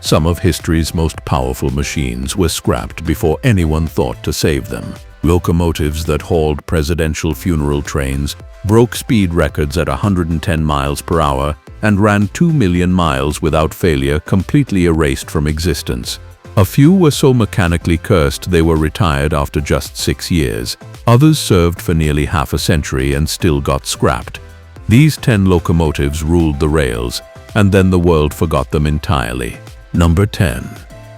Some of history's most powerful machines were scrapped before anyone thought to save them. Locomotives that hauled presidential funeral trains, broke speed records at 110 miles per hour, and ran 2 million miles without failure, completely erased from existence. A few were so mechanically cursed they were retired after just 6 years. Others served for nearly half a century and still got scrapped. These 10 locomotives ruled the rails, and then the world forgot them entirely. Number 10.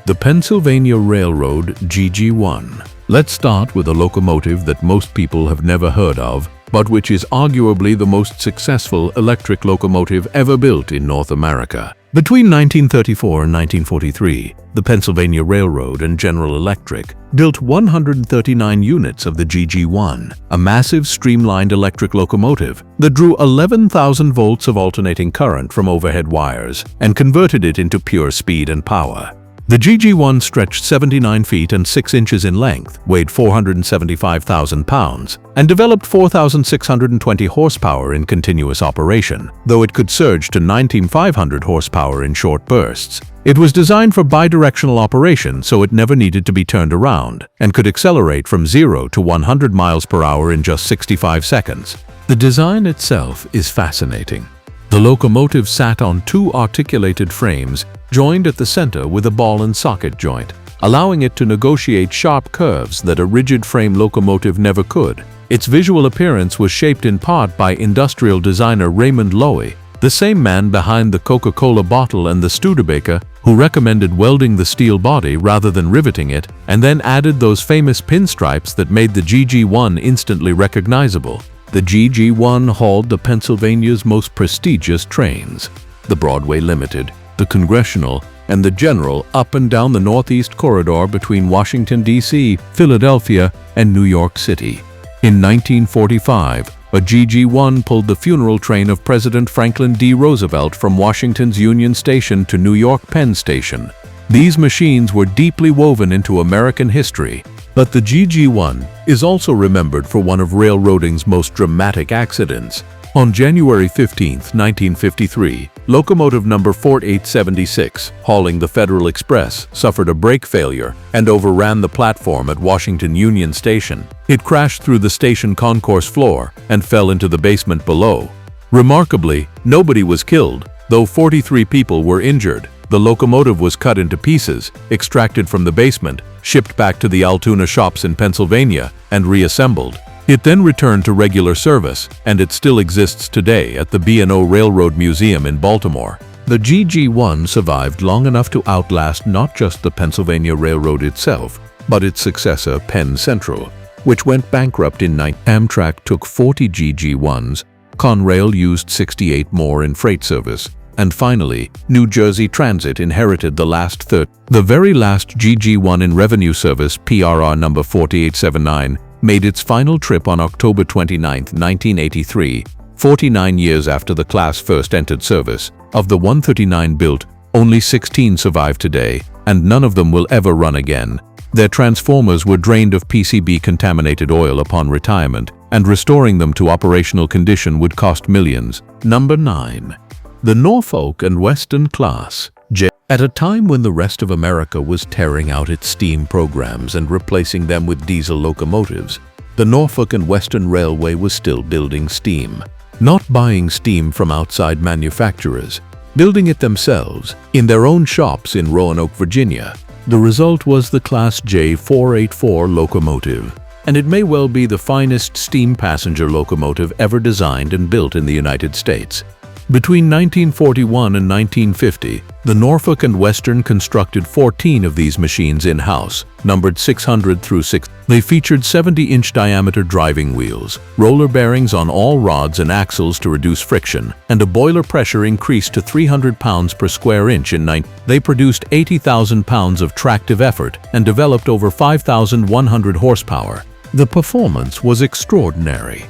The Pennsylvania Railroad GG1. Let's start with a locomotive that most people have never heard of, but which is arguably the most successful electric locomotive ever built in North America. Between 1934 and 1943, the Pennsylvania Railroad and General Electric built 139 units of the GG1, a massive streamlined electric locomotive that drew 11,000 volts of alternating current from overhead wires and converted it into pure speed and power. The GG1 stretched 79 feet and 6 inches in length, weighed 475,000 pounds, and developed 4,620 horsepower in continuous operation, though it could surge to 19,500 horsepower in short bursts. It was designed for bidirectional operation, so it never needed to be turned around, and could accelerate from 0 to 100 miles per hour in just 65 seconds. The design itself is fascinating. The locomotive sat on 2 articulated frames joined at the center with a ball and socket joint, allowing it to negotiate sharp curves that a rigid frame locomotive never could. Its visual appearance was shaped in part by industrial designer Raymond Loewy, the same man behind the Coca-Cola bottle and the Studebaker, who recommended welding the steel body rather than riveting it, and then added those famous pinstripes that made the GG1 instantly recognizable. The GG1 hauled the Pennsylvania's most prestigious trains, the Broadway Limited, the Congressional, and the General, up and down the Northeast Corridor between Washington, D.C., Philadelphia, and New York City. In 1945, a GG1 pulled the funeral train of President Franklin D. Roosevelt from Washington's Union Station to New York Penn Station. These machines were deeply woven into American history, but the GG1 is also remembered for one of railroading's most dramatic accidents. On January 15, 1953, locomotive number 4876, hauling the Federal Express, suffered a brake failure and overran the platform at Washington Union Station. It crashed through the station concourse floor and fell into the basement below. Remarkably, nobody was killed, though 43 people were injured. The locomotive was cut into pieces, extracted from the basement, shipped back to the Altoona shops in Pennsylvania, and reassembled. It then returned to regular service, and it still exists today at the B&O Railroad Museum in Baltimore. The GG1 survived long enough to outlast not just the Pennsylvania Railroad itself, but its successor Penn Central, which went bankrupt in 19. Amtrak took 40 GG1s, Conrail used 68 more in freight service, and finally, New Jersey Transit inherited the last 30. The very last GG1 in revenue service, PRR number 4879, made its final trip on October 29, 1983, 49 years after the class first entered service. Of the 139 built, only 16 survive today, and none of them will ever run again. Their transformers were drained of PCB-contaminated oil upon retirement, and restoring them to operational condition would cost millions. Number 9. The Norfolk and Western Class. At a time when the rest of America was tearing out its steam programs and replacing them with diesel locomotives, the Norfolk and Western Railway was still building steam. Not buying steam from outside manufacturers, building it themselves in their own shops in Roanoke, Virginia. The result was the Class J 484 locomotive, and it may well be the finest steam passenger locomotive ever designed and built in the United States. Between 1941 and 1950, the Norfolk and Western constructed 14 of these machines in-house, numbered 600 through 6. They featured 70-inch diameter driving wheels, roller bearings on all rods and axles to reduce friction, and a boiler pressure increased to 300 pounds per square inch in 19. They produced 80,000 pounds of tractive effort and developed over 5,100 horsepower. The performance was extraordinary.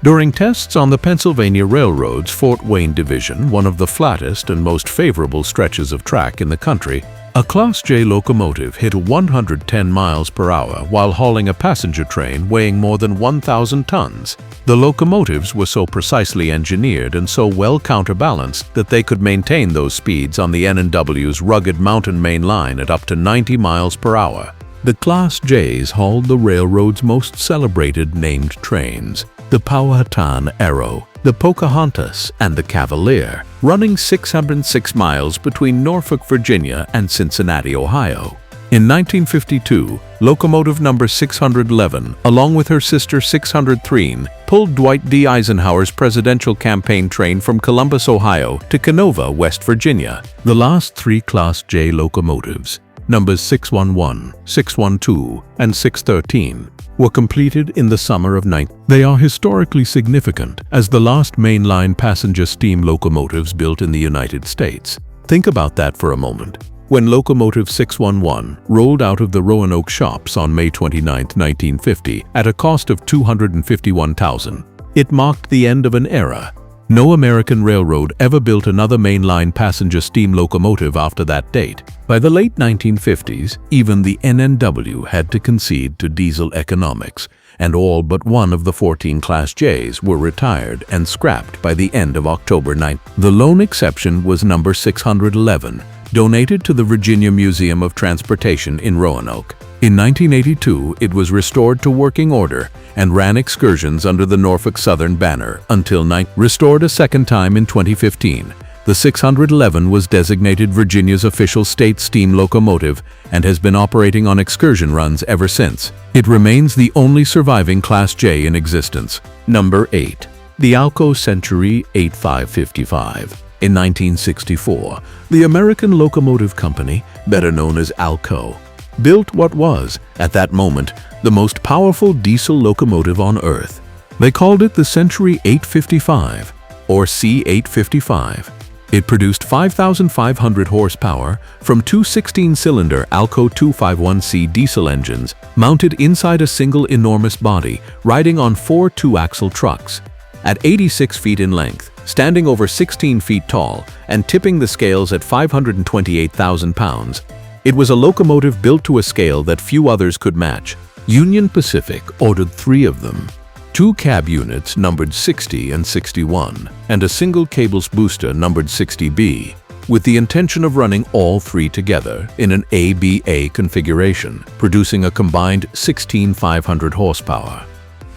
During tests on the Pennsylvania Railroad's Fort Wayne Division, one of the flattest and most favorable stretches of track in the country, A Class J locomotive hit 110 miles per hour while hauling a passenger train weighing more than 1,000 tons. The locomotives were so precisely engineered and so well counterbalanced that they could maintain those speeds on the N&W's rugged mountain main line at up to 90 miles per hour. The Class J's hauled the railroad's most celebrated named trains, the Powhatan Arrow, the Pocahontas, and the Cavalier, running 606 miles between Norfolk, Virginia and Cincinnati, Ohio. In 1952, locomotive number 611, along with her sister 603, pulled Dwight D. Eisenhower's presidential campaign train from Columbus, Ohio to Canova, West Virginia. The last three Class J locomotives, numbers 611, 612, and 613, were completed in the summer of 19. They are historically significant as the last mainline passenger steam locomotives built in the United States. Think about that for a moment. When locomotive 611 rolled out of the Roanoke shops on May 29, 1950, at a cost of $251,000, it marked the end of an era. No American railroad ever built another mainline passenger steam locomotive after that date. By the late 1950s, even the N&W had to concede to diesel economics, and all but one of the 14 Class J's were retired and scrapped by the end of October 9. The lone exception was number 611, donated to the Virginia Museum of Transportation in Roanoke. In 1982, it was restored to working order and ran excursions under the Norfolk Southern banner until restored a second time in 2015. The 611 was designated Virginia's official state steam locomotive and has been operating on excursion runs ever since. It remains the only surviving Class J in existence. Number 8. The Alco Century 8555. In 1964, the American Locomotive Company, better known as Alco, built what was, at that moment, the most powerful diesel locomotive on Earth. They called it the Century 855, or C855. It produced 5,500 horsepower from two 16-cylinder Alco 251C diesel engines mounted inside a single enormous body, riding on four two-axle trucks. At 86 feet in length, standing over 16 feet tall, and tipping the scales at 528,000 pounds, it was a locomotive built to a scale that few others could match. Union Pacific ordered 3 of them, 2 cab units numbered 60 and 61, and a single cables booster numbered 60B, with the intention of running all 3 together in an ABA configuration, producing a combined 16,500 horsepower.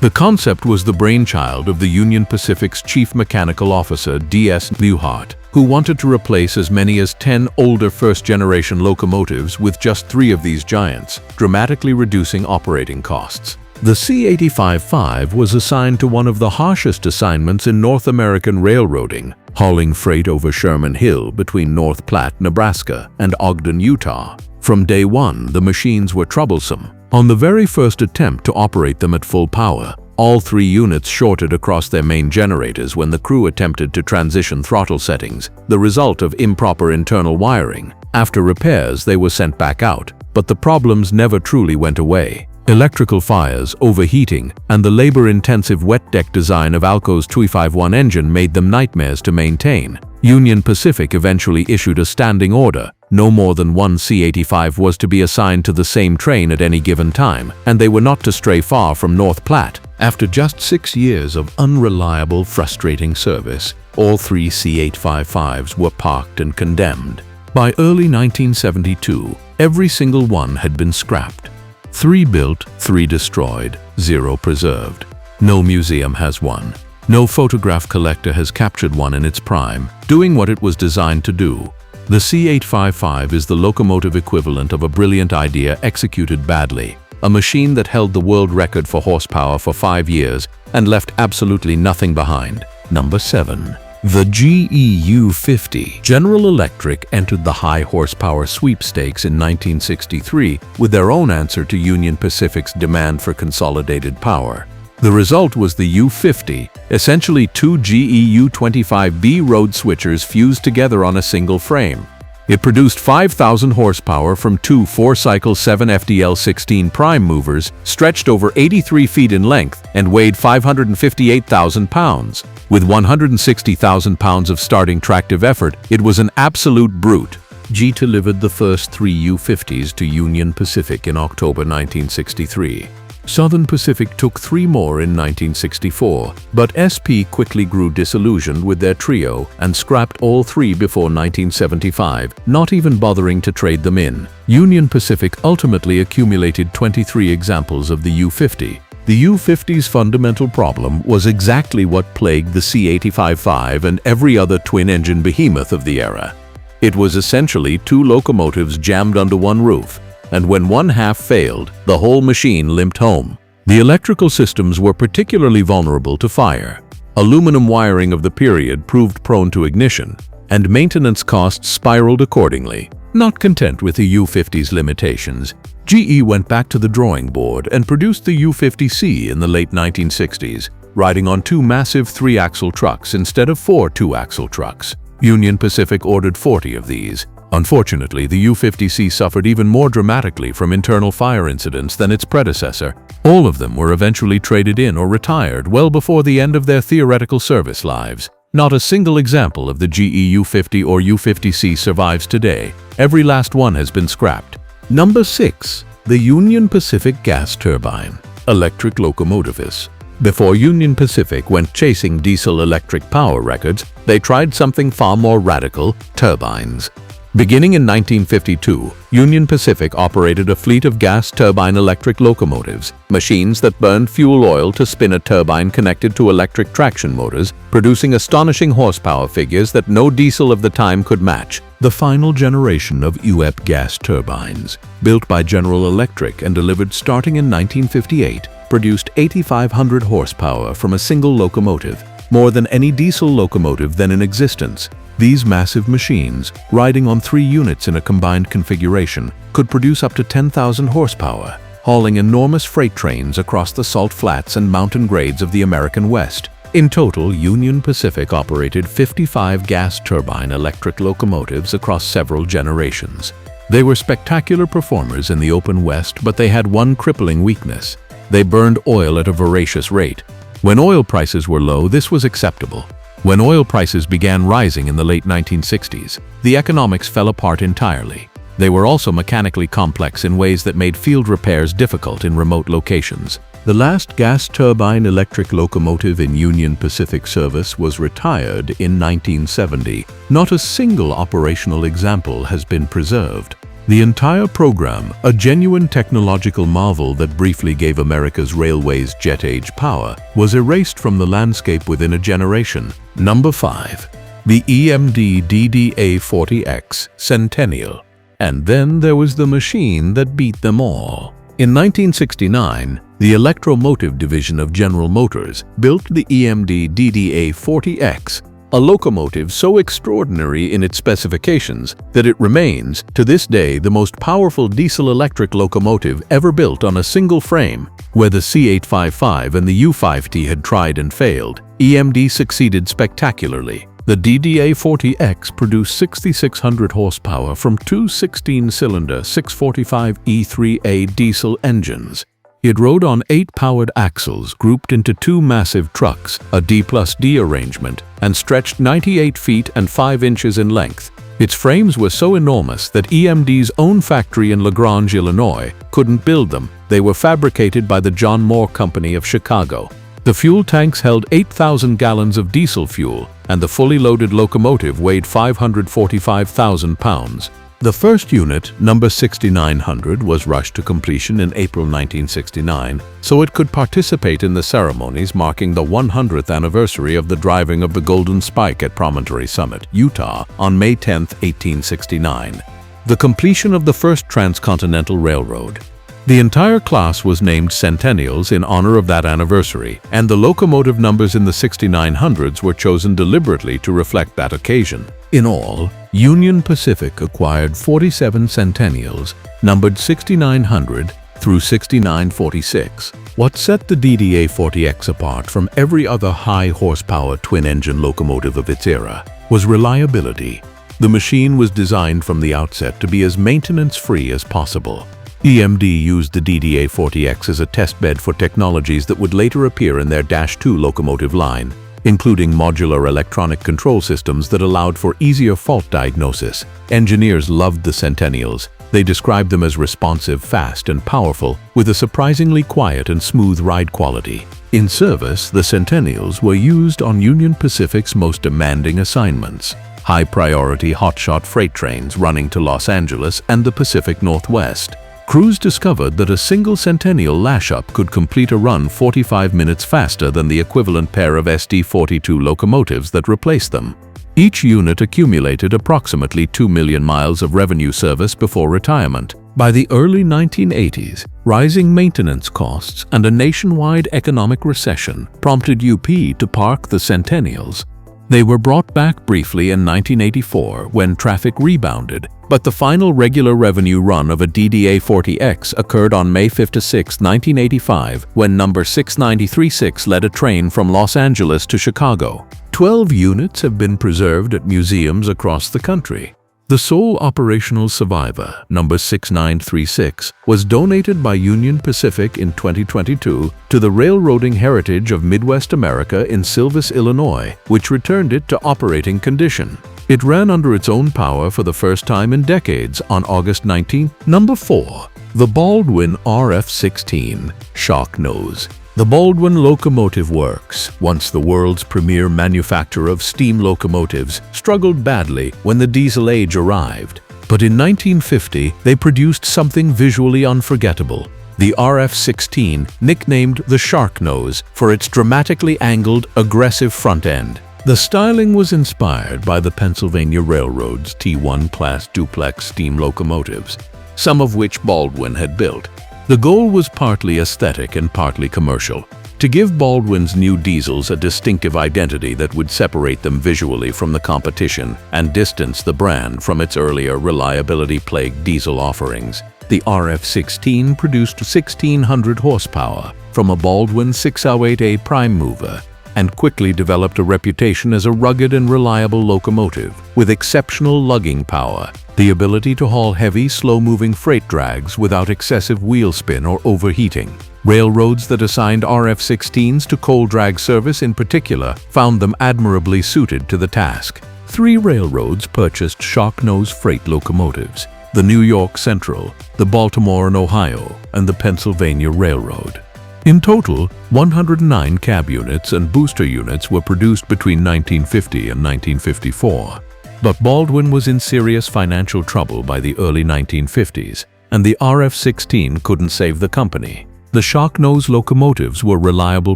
The concept was the brainchild of the Union Pacific's Chief Mechanical Officer D.S. Leuhardt, who wanted to replace as many as 10 older first-generation locomotives with just 3 of these giants, dramatically reducing operating costs. The C855 was assigned to one of the harshest assignments in North American railroading, hauling freight over Sherman Hill between North Platte, Nebraska, and Ogden, Utah. From day one, the machines were troublesome. On the very first attempt to operate them at full power, all 3 units shorted across their main generators when the crew attempted to transition throttle settings, the result of improper internal wiring. After repairs, they were sent back out, but the problems never truly went away. Electrical fires, overheating, and the labor-intensive wet deck design of Alco's 251 engine made them nightmares to maintain. Union Pacific eventually issued a standing order. No more than 1 C85 was to be assigned to the same train at any given time, and they were not to stray far from North Platte. After just 6 years of unreliable, frustrating service, all 3 C855s were parked and condemned. By early 1972, every single one had been scrapped. 3 built, 3 destroyed, 0 preserved. No museum has one. No photograph collector has captured one in its prime, doing what it was designed to do. The C855 is the locomotive equivalent of a brilliant idea executed badly, a machine that held the world record for horsepower for 5 years and left absolutely nothing behind. Number 7. The U50. General Electric entered the high horsepower sweepstakes in 1963 with their own answer to Union Pacific's demand for consolidated power. The result was the U50, essentially 2 GE U25B road switchers fused together on a single frame. It produced 5,000 horsepower from 2 4-cycle 7 FDL16 prime movers stretched over 83 feet in length and weighed 558,000 pounds. With 160,000 pounds of starting tractive effort, it was an absolute brute. GE delivered the first 3 U50s to Union Pacific in October 1963. Southern Pacific took 3 more in 1964, but SP quickly grew disillusioned with their trio and scrapped all 3 before 1975, not even bothering to trade them in. Union Pacific ultimately accumulated 23 examples of the U50. The U50's fundamental problem was exactly what plagued the C-85-5 and every other twin-engine behemoth of the era. It was essentially 2 locomotives jammed under one roof, and when one half failed, the whole machine limped home. The electrical systems were particularly vulnerable to fire. Aluminum wiring of the period proved prone to ignition, and maintenance costs spiraled accordingly. Not content with the U50's limitations, GE went back to the drawing board and produced the U50C in the late 1960s, riding on 2 massive 3-axle trucks instead of 4 2-axle trucks. Union Pacific ordered 40 of these. Unfortunately, the U50C suffered even more dramatically from internal fire incidents than its predecessor. All of them were eventually traded in or retired well before the end of their theoretical service lives. Not a single example of the GE U50 or U50C survives today. Every last one has been scrapped. Number 6. The Union Pacific Gas Turbine. Electric Locomotives. Before Union Pacific went chasing diesel-electric power records, they tried something far more radical: turbines. Beginning in 1952, Union Pacific operated a fleet of gas turbine electric locomotives, machines that burned fuel oil to spin a turbine connected to electric traction motors, producing astonishing horsepower figures that no diesel of the time could match. The final generation of UEP gas turbines, built by General Electric and delivered starting in 1958, produced 8,500 horsepower from a single locomotive, more than any diesel locomotive then in existence. These massive machines, riding on 3 units in a combined configuration, could produce up to 10,000 horsepower, hauling enormous freight trains across the salt flats and mountain grades of the American West. In total, Union Pacific operated 55 gas turbine electric locomotives across several generations. They were spectacular performers in the open West, but they had one crippling weakness: they burned oil at a voracious rate. When oil prices were low, this was acceptable. When oil prices began rising in the late 1960s, the economics fell apart entirely. They were also mechanically complex in ways that made field repairs difficult in remote locations. The last gas turbine electric locomotive in Union Pacific service was retired in 1970. Not a single operational example has been preserved. The entire program, a genuine technological marvel that briefly gave America's railways jet-age power, was erased from the landscape within a generation. Number 5. The EMD DDA40X Centennial. And then there was the machine that beat them all. In 1969, the Electromotive division of General Motors built the EMD DDA40X, a locomotive so extraordinary in its specifications that it remains, to this day, the most powerful diesel-electric locomotive ever built on a single frame. Where the C-855 and the U50 had tried and failed, EMD succeeded spectacularly. The DDA40X produced 6,600 horsepower from 2 16-cylinder 645 E3A diesel engines. It rode on 8 powered axles grouped into 2 massive trucks, a D+D arrangement, and stretched 98 feet and 5 inches in length. Its frames were so enormous that EMD's own factory in LaGrange, Illinois, couldn't build them. They were fabricated by the John Moore Company of Chicago. The fuel tanks held 8,000 gallons of diesel fuel, and the fully loaded locomotive weighed 545,000 pounds. The first unit, number 6900, was rushed to completion in April 1969, so it could participate in the ceremonies marking the 100th anniversary of the driving of the Golden Spike at Promontory Summit, Utah, on May 10, 1869. The completion of the first transcontinental railroad. The entire class was named Centennials in honor of that anniversary, and the locomotive numbers in the 6900s were chosen deliberately to reflect that occasion. In all, Union Pacific acquired 47 Centennials, numbered 6900 through 6946. What set the DDA40X apart from every other high-horsepower twin-engine locomotive of its era was reliability. The machine was designed from the outset to be as maintenance-free as possible. EMD used the DDA40X as a testbed for technologies that would later appear in their Dash 2 locomotive line. including modular electronic control systems that allowed for easier fault diagnosis. Engineers loved the Centennials. They described them as responsive, fast, and powerful, with a surprisingly quiet and smooth ride quality. In service, the Centennials were used on Union Pacific's most demanding assignments: high-priority hotshot freight trains running to Los Angeles and the Pacific Northwest. Crews discovered that a single Centennial lash-up could complete a run 45 minutes faster than the equivalent pair of SD-42 locomotives that replaced them. Each unit accumulated approximately 2 million miles of revenue service before retirement. By the early 1980s, rising maintenance costs and a nationwide economic recession prompted UP to park the Centennials. They were brought back briefly in 1984 when traffic rebounded, but the final regular revenue run of a DDA40X occurred on May 56, 1985, when number 6936 led a train from Los Angeles to Chicago. 12 units have been preserved at museums across the country. The sole operational survivor, number 6936, was donated by Union Pacific in 2022 to the Railroading Heritage of Midwest America in Silvis, Illinois, which returned it to operating condition. It ran under its own power for the first time in decades on August 19. Number 4. The Baldwin RF-16 Sharknose. The Baldwin Locomotive Works, once the world's premier manufacturer of steam locomotives, struggled badly when the diesel age arrived. But in 1950, they produced something visually unforgettable: the RF-16, nicknamed the Sharknose for its dramatically angled, aggressive front end. The styling was inspired by the Pennsylvania Railroad's T1 class duplex steam locomotives, some of which Baldwin had built. The goal was partly aesthetic and partly commercial, to give Baldwin's new diesels a distinctive identity that would separate them visually from the competition and distance the brand from its earlier reliability-plagued diesel offerings. The RF-16 produced 1,600 horsepower from a Baldwin 608A prime mover and quickly developed a reputation as a rugged and reliable locomotive with exceptional lugging power, the ability to haul heavy, slow-moving freight drags without excessive wheel spin or overheating. Railroads that assigned RF-16s to coal drag service in particular found them admirably suited to the task. 3 railroads purchased Sharknose freight locomotives: the New York Central, the Baltimore and Ohio, and the Pennsylvania Railroad. In total, 109 cab units and booster units were produced between 1950 and 1954. But Baldwin was in serious financial trouble by the early 1950s, and the RF-16 couldn't save the company. The Sharknose locomotives were reliable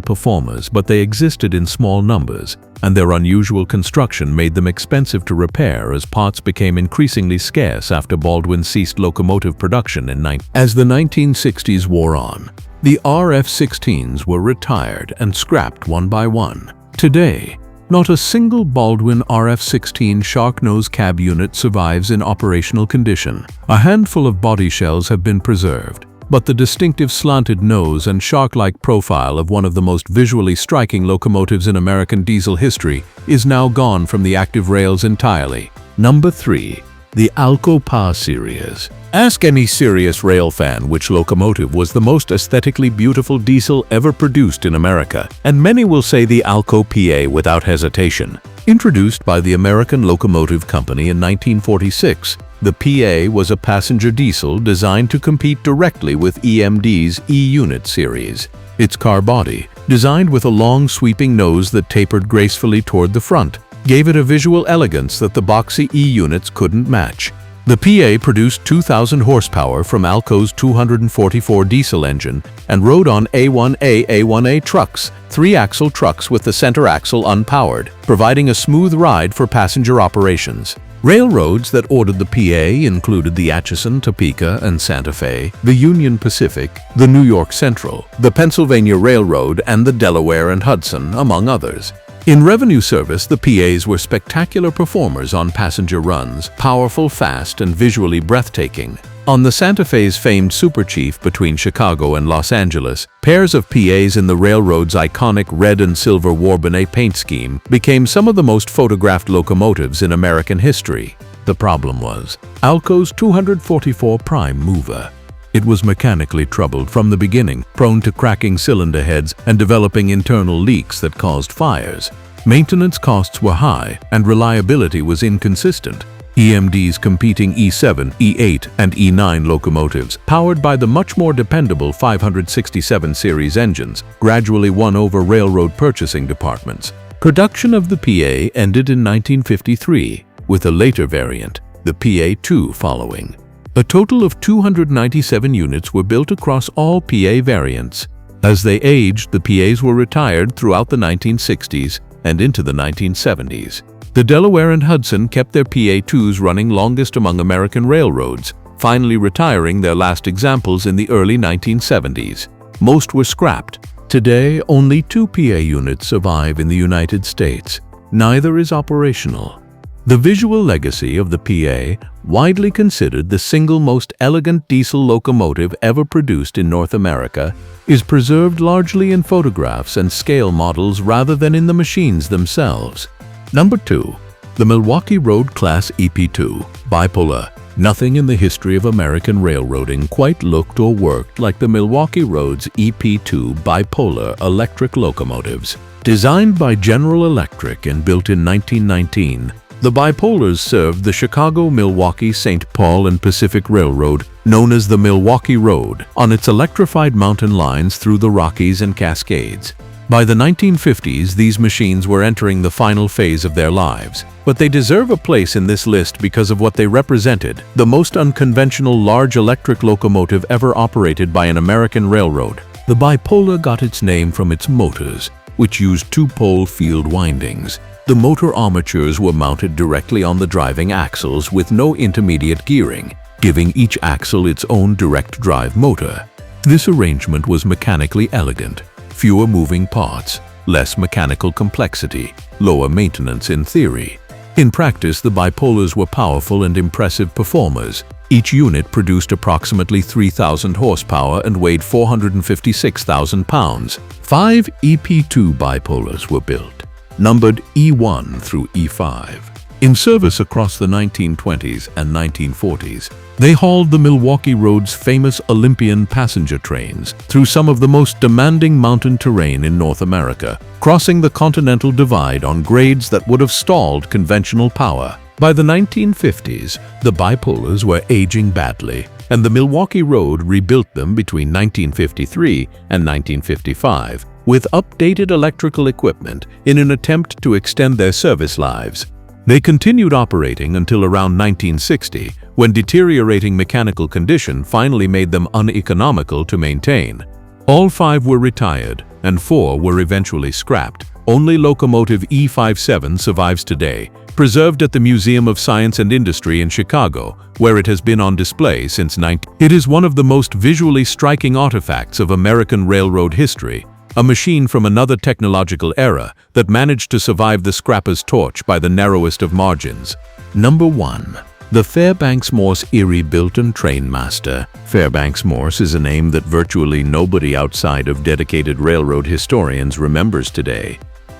performers, but they existed in small numbers, and their unusual construction made them expensive to repair as parts became increasingly scarce after Baldwin ceased locomotive production As the 1960s wore on, the RF-16s were retired and scrapped one by one. Today, not a single Baldwin RF-16 Sharknose cab unit survives in operational condition. A handful of body shells have been preserved, but the distinctive slanted nose and shark-like profile of one of the most visually striking locomotives in American diesel history is now gone from the active rails entirely. Number 3. The Alco PA series. Ask any serious rail fan which locomotive was the most aesthetically beautiful diesel ever produced in America, and many will say the Alco PA without hesitation. Introduced by the American Locomotive Company in 1946, the PA was a passenger diesel designed to compete directly with EMD's E-Unit series. Its car body, designed with a long sweeping nose that tapered gracefully toward the front, gave it a visual elegance that the boxy E-units couldn't match. The PA produced 2,000 horsepower from Alco's 244 diesel engine and rode on A1A trucks, 3-axle trucks with the center axle unpowered, providing a smooth ride for passenger operations. Railroads that ordered the PA included the Atchison, Topeka, and Santa Fe, the Union Pacific, the New York Central, the Pennsylvania Railroad, and the Delaware and Hudson, among others. In revenue service, the PAs were spectacular performers on passenger runs, powerful, fast, and visually breathtaking. On the Santa Fe's famed Super Chief between Chicago and Los Angeles, pairs of PAs in the railroad's iconic red and silver Warbonnet paint scheme became some of the most photographed locomotives in American history. The problem was Alco's 244 prime mover. It was mechanically troubled from the beginning, prone to cracking cylinder heads and developing internal leaks that caused fires. Maintenance costs were high and reliability was inconsistent. EMD's competing E7, E8, and E9 locomotives, powered by the much more dependable 567 series engines, gradually won over railroad purchasing departments. Production of the PA ended in 1953, with a later variant, the PA2, following. A total of 297 units were built across all PA variants. As they aged, the PAs were retired throughout the 1960s and into the 1970s. The Delaware and Hudson kept their PA2s running longest among American railroads, finally retiring their last examples in the early 1970s. Most were scrapped. Today, only 2 PA units survive in the United States. Neither is operational. The visual legacy of the PA, widely considered the single most elegant diesel locomotive ever produced in North America, is preserved largely in photographs and scale models rather than in the machines themselves. Number 2. The Milwaukee Road Class EP2 Bipolar. Nothing in the history of American railroading quite looked or worked like the Milwaukee Road's EP2 Bipolar electric locomotives. Designed by General Electric and built in 1919, the Bipolars served the Chicago, Milwaukee, St. Paul and Pacific Railroad, known as the Milwaukee Road, on its electrified mountain lines through the Rockies and Cascades. By the 1950s, these machines were entering the final phase of their lives, but they deserve a place in this list because of what they represented: the most unconventional large electric locomotive ever operated by an American railroad. The Bipolar got its name from its motors, which used 2-pole field windings. The motor armatures were mounted directly on the driving axles with no intermediate gearing, giving each axle its own direct drive motor. This arrangement was mechanically elegant. Fewer moving parts, less mechanical complexity, lower maintenance in theory. In practice, the Bipolars were powerful and impressive performers. Each unit produced approximately 3,000 horsepower and weighed 456,000 pounds. 5 EP2 Bipolars were built, numbered E1 through E5. In service across the 1920s and 1940s, they hauled the Milwaukee Road's famous Olympian passenger trains through some of the most demanding mountain terrain in North America, crossing the Continental Divide on grades that would have stalled conventional power. By the 1950s, the Bipolars were aging badly, and the Milwaukee Road rebuilt them between 1953 and 1955 with updated electrical equipment in an attempt to extend their service lives. They continued operating until around 1960, when deteriorating mechanical condition finally made them uneconomical to maintain. All 5 were retired, and 4 were eventually scrapped. Only locomotive E57 survives today, preserved at the Museum of Science and Industry in Chicago, where it has been on display since 19. It is one of the most visually striking artifacts of American railroad history, a machine from another technological era that managed to survive the scrapper's torch by the narrowest of margins. Number 1. The Fairbanks-Morse Erie-Bilton Trainmaster. Fairbanks-Morse is a name that virtually nobody outside of dedicated railroad historians remembers today.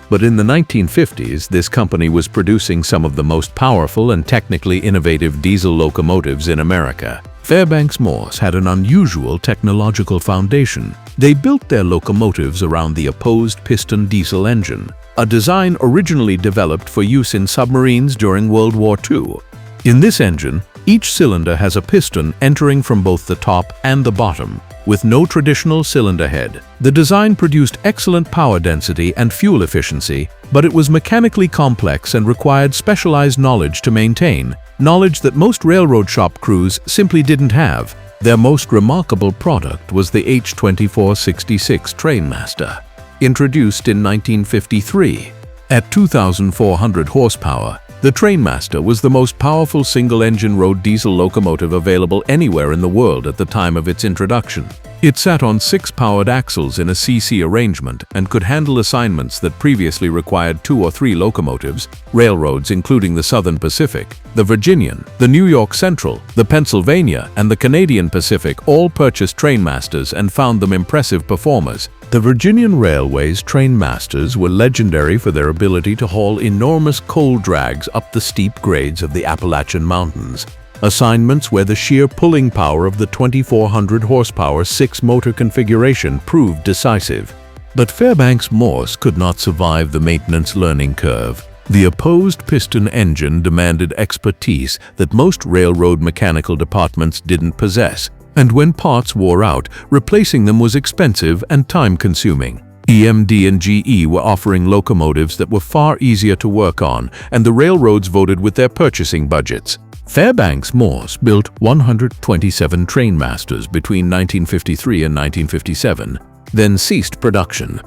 But in the 1950s, this company was producing some of the most powerful and technically innovative diesel locomotives in America. Fairbanks-Morse had an unusual technological foundation. They built their locomotives around the opposed piston diesel engine, a design originally developed for use in submarines during World War II. In this engine, each cylinder has a piston entering from both the top and the bottom, with no traditional cylinder head. The design produced excellent power density and fuel efficiency, but it was mechanically complex and required specialized knowledge to maintain, knowledge that most railroad shop crews simply didn't have. Their most remarkable product was the H2466 Trainmaster, introduced in 1953. At 2,400 horsepower, the Trainmaster was the most powerful single-engine road diesel locomotive available anywhere in the world at the time of its introduction. It sat on 6 powered axles in a CC arrangement and could handle assignments that previously required 2 or 3 locomotives. Railroads including the Southern Pacific, the Virginian, the New York Central, the Pennsylvania, and the Canadian Pacific all purchased Trainmasters and found them impressive performers. The Virginian Railway's Trainmasters were legendary for their ability to haul enormous coal drags up the steep grades of the Appalachian Mountains, assignments where the sheer pulling power of the 2,400 horsepower 6-motor configuration proved decisive. But Fairbanks-Morse could not survive the maintenance learning curve. The opposed piston engine demanded expertise that most railroad mechanical departments didn't possess, and when parts wore out, replacing them was expensive and time-consuming. EMD and GE were offering locomotives that were far easier to work on, and the railroads voted with their purchasing budgets. Fairbanks-Morse built 127 trainmasters between 1953 and 1957, then ceased production.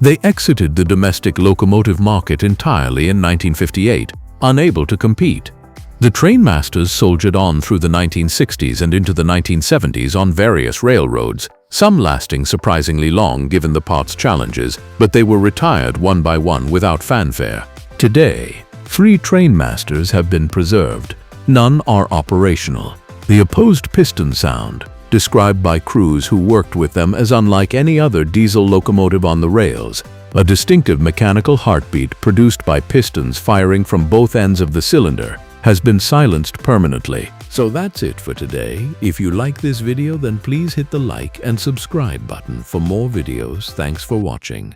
They exited the domestic locomotive market entirely in 1958, unable to compete. The trainmasters soldiered on through the 1960s and into the 1970s on various railroads, some lasting surprisingly long given the parts challenges, but they were retired one by one without fanfare. Today, 3 trainmasters have been preserved. None are operational. The opposed piston sound, described by crews who worked with them as unlike any other diesel locomotive on the rails, a distinctive mechanical heartbeat produced by pistons firing from both ends of the cylinder, has been silenced permanently. So that's it for today. If you like this video, then please hit the like and subscribe button for more videos. Thanks for watching.